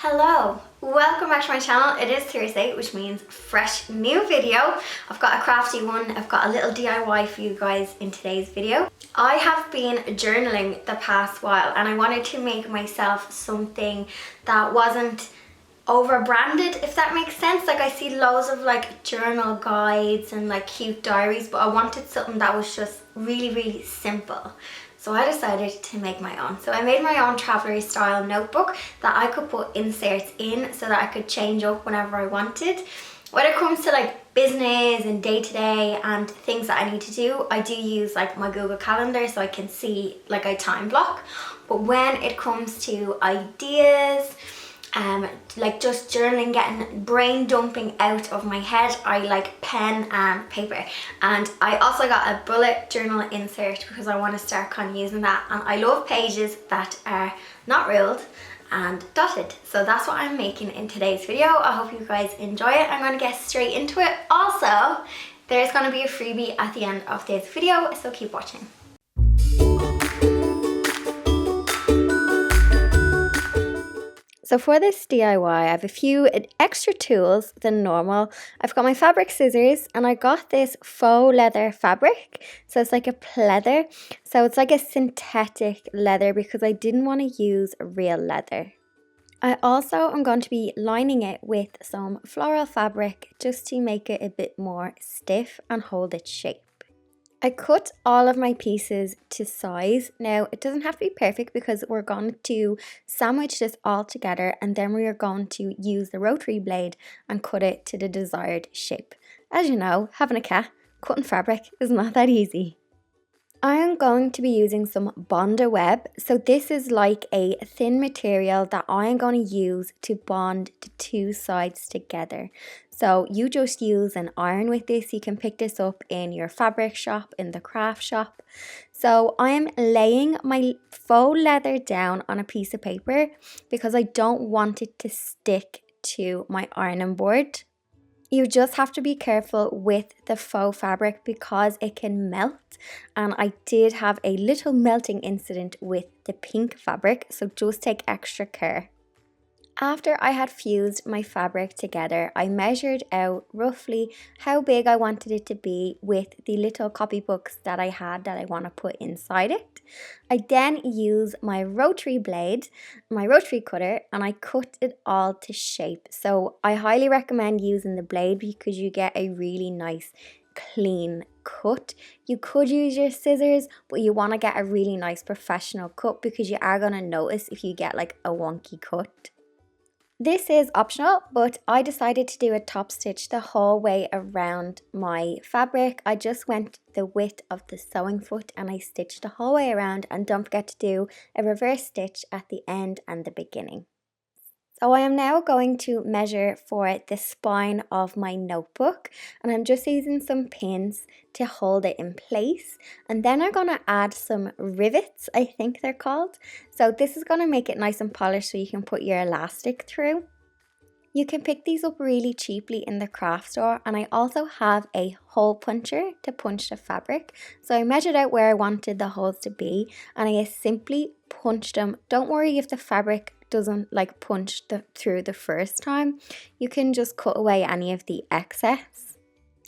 Hello, welcome back to my channel. It is Thursday, which means fresh new video. I've got a crafty one, I've got a little DIY for you guys in today's video. I have been journaling the past while and I wanted to make myself something that wasn't over branded, if that makes sense. Like I see loads of like journal guides and like cute diaries, but I wanted something that was just really simple. So I decided to make my own. So I made my own traveler style notebook that I could put inserts in so that I could change up whenever I wanted. When it comes to like business and day-to-day and things that I need to do, I do use like my Google Calendar so I can see like a time block. But when it comes to ideas, like just journaling, getting brain dumping out of my head, I like pen and paper. And I also got a bullet journal insert because I want to start kind of using that, and I love pages that are not ruled and dotted. So that's what I'm making in today's video. I hope you guys enjoy it. I'm going to get straight into it. Also, there's going to be a freebie at the end of this video, so keep watching. So for this DIY, I have a few extra tools than normal. I've got my fabric scissors and I got this faux leather fabric. So it's like a pleather. So it's like a synthetic leather because I didn't want to use real leather. I also am going to be lining it with some floral fabric just to make it a bit more stiff and hold its shape. I cut all of my pieces to size. Now, it doesn't have to be perfect because we're going to sandwich this all together and then we are going to use the rotary blade and cut it to the desired shape. As you know, having a cat, cutting fabric is not that easy. I am going to be using some bonder web. So this is like a thin material that I am going to use to bond the two sides together. So you just use an iron with this. You can pick this up in your fabric shop, in the craft shop. So I am laying my faux leather down on a piece of paper because I don't want it to stick to my ironing board. You just have to be careful with the faux fabric because it can melt, and I did have a little melting incident with the pink fabric, so just take extra care. After I had fused my fabric together, I measured out roughly how big I wanted it to be with the little copybooks that I had that I want to put inside it. I then used my rotary blade, my rotary cutter, and I cut it all to shape. So I highly recommend using the blade because you get a really nice clean cut. You could use your scissors, but you want to get a really nice professional cut because you are going to notice if you get like a wonky cut. This is optional, but I decided to do a top stitch the whole way around my fabric. I just went the width of the sewing foot and I stitched the whole way around, and don't forget to do a reverse stitch at the end and the beginning. So I am now going to measure for the spine of my notebook, and I'm just using some pins to hold it in place, and then I'm going to add some rivets, I think they're called. So this is going to make it nice and polished so you can put your elastic through. You can pick these up really cheaply in the craft store, and I also have a hole puncher to punch the fabric. So I measured out where I wanted the holes to be and I simply punched them. Don't worry if the fabric doesn't like punch through the first time. You can just cut away any of the excess.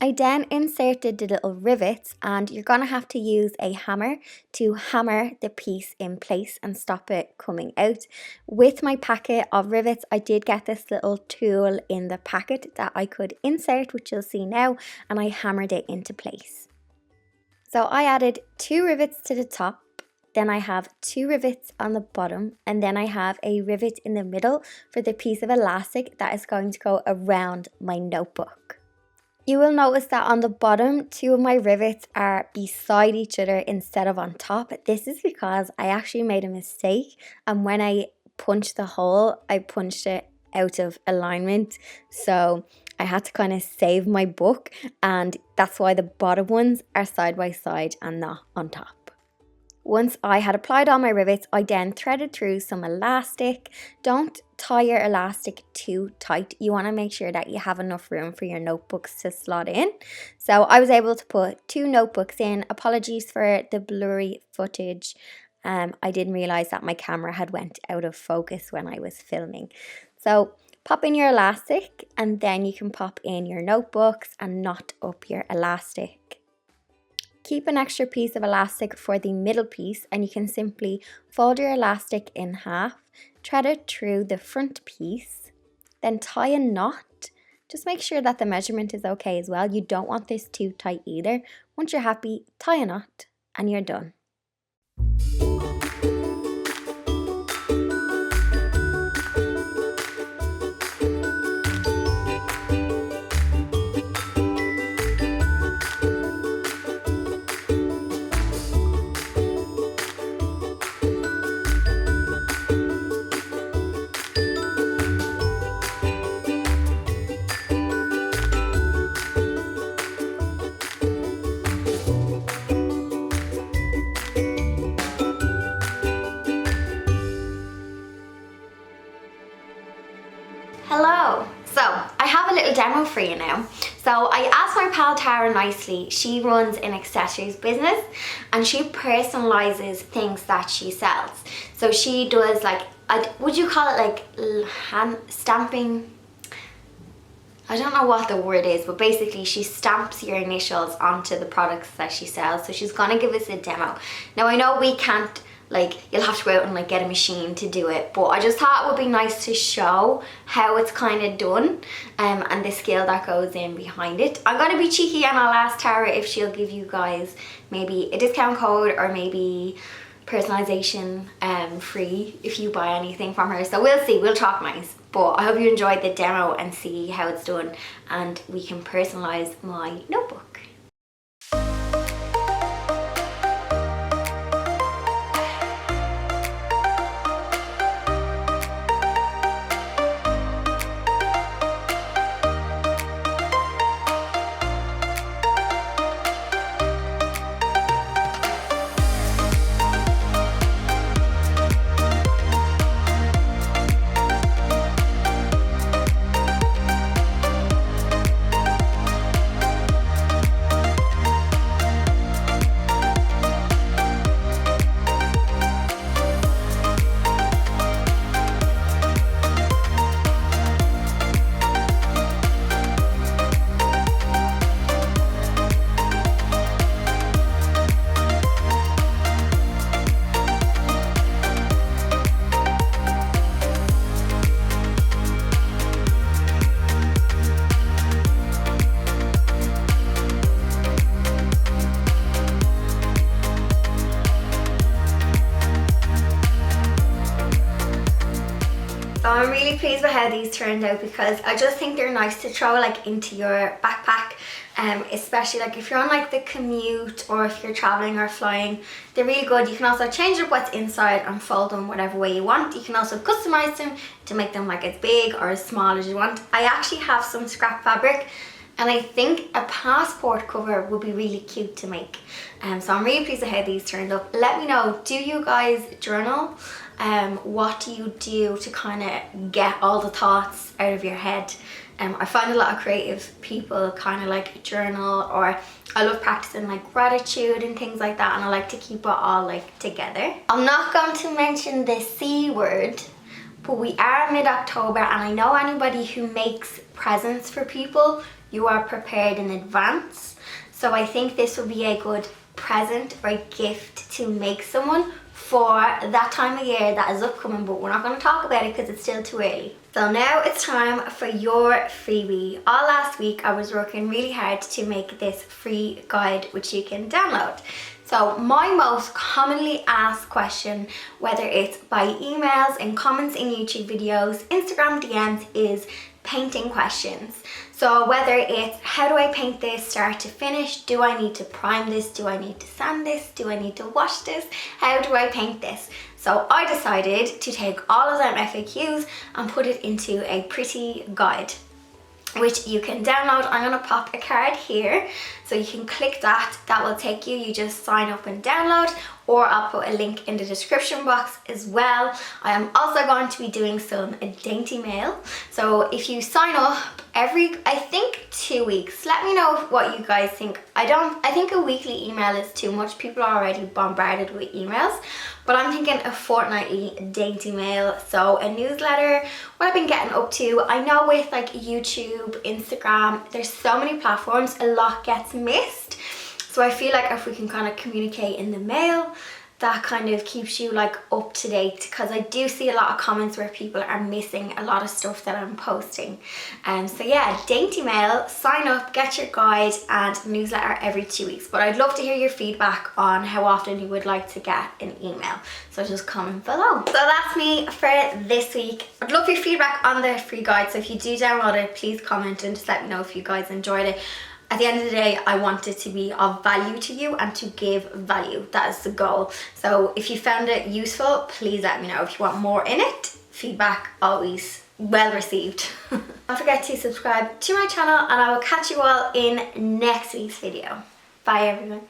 I then inserted the little rivets, and you're going to have to use a hammer to hammer the piece in place and stop it coming out. With my packet of rivets, I did get this little tool in the packet that I could insert, which you'll see now, and I hammered it into place. So I added 2 rivets to the top. Then I have 2 rivets on the bottom, and then I have a rivet in the middle for the piece of elastic that is going to go around my notebook. You will notice that on the bottom, 2 of my rivets are beside each other instead of on top. This is because I actually made a mistake, and when I punched the hole, I punched it out of alignment. So I had to kind of save my book, and that's why the bottom ones are side by side and not on top. Once I had applied all my rivets, I then threaded through some elastic. Don't tie your elastic too tight. You want to make sure that you have enough room for your notebooks to slot in. So I was able to put 2 notebooks in. Apologies for the blurry footage. I didn't realize that my camera had went out of focus when I was filming. So pop in your elastic and then you can pop in your notebooks and knot up your elastic. Keep an extra piece of elastic for the middle piece and you can simply fold your elastic in half, thread it through the front piece, then tie a knot. Just make sure that the measurement is okay as well. You don't want this too tight either. Once you're happy, tie a knot and you're done. Hello! So, I have a little demo for you now. So, I asked my pal Tara nicely. She runs an accessories business and she personalizes things that she sells. So, she does like, would you call it like hand stamping? I don't know what the word is, but basically she stamps your initials onto the products that she sells. So, she's gonna give us a demo. Now, I know we can't, like, you'll have to go out and like get a machine to do it, but I just thought it would be nice to show how it's kind of done and the skill that goes in behind it. I'm going to be cheeky and I'll ask Tara if she'll give you guys maybe a discount code or maybe personalization free if you buy anything from her. So we'll see, we'll talk nice. But I hope you enjoyed the demo and see how it's done and we can personalize my notebook. So I'm really pleased with how these turned out because I just think they're nice to throw like into your backpack, especially like if you're on like the commute or if you're traveling or flying. They're really good. You can also change up what's inside and fold them whatever way you want. You can also customize them to make them like as big or as small as you want. I actually have some scrap fabric and I think a passport cover would be really cute to make. So I'm really pleased with how these turned up. Let me know, do you guys journal? What do you do to kind of get all the thoughts out of your head? I find a lot of creative people kind of like journal, or I love practicing like gratitude and things like that, and I like to keep it all like together. I'm not going to mention the C word, but we are mid-October and I know anybody who makes presents for people, you are prepared in advance. So I think this would be a good present or a gift to make someone for that time of year that is upcoming, but we're not going to talk about it because it's still too early. So now it's time for your freebie. All last week I was working really hard to make this free guide which you can download. So my most commonly asked question, whether it's by emails and comments in YouTube videos, Instagram DMs, is painting questions. So whether it's how do I paint this start to finish, do I need to prime this, do I need to sand this, do I need to wash this, how do I paint this? So I decided to take all of them FAQs and put it into a pretty guide, which you can download. I'm going to pop a card here so you can click that. That will take you, you just sign up and download, or I'll put a link in the description box as well. I am also going to be doing some dainty mail. So if you sign up every, I think 2 weeks, let me know what you guys think. I think a weekly email is too much. People are already bombarded with emails, but I'm thinking a fortnightly dainty mail. So a newsletter, what I've been getting up to. I know with like YouTube, Instagram, there's so many platforms, a lot gets missed. So I feel like if we can kind of communicate in the mail, that kind of keeps you like up to date, because I do see a lot of comments where people are missing a lot of stuff that I'm posting. So yeah, dainty mail, sign up, get your guide and newsletter every 2 weeks. But I'd love to hear your feedback on how often you would like to get an email. So just comment below. So that's me for this week. I'd love your feedback on the free guide. So if you do download it, please comment and just let me know if you guys enjoyed it. At the end of the day, I want it to be of value to you and to give value. That is the goal. So if you found it useful, please let me know. If you want more in it, feedback always well received. Don't forget to subscribe to my channel and I will catch you all in next week's video. Bye everyone.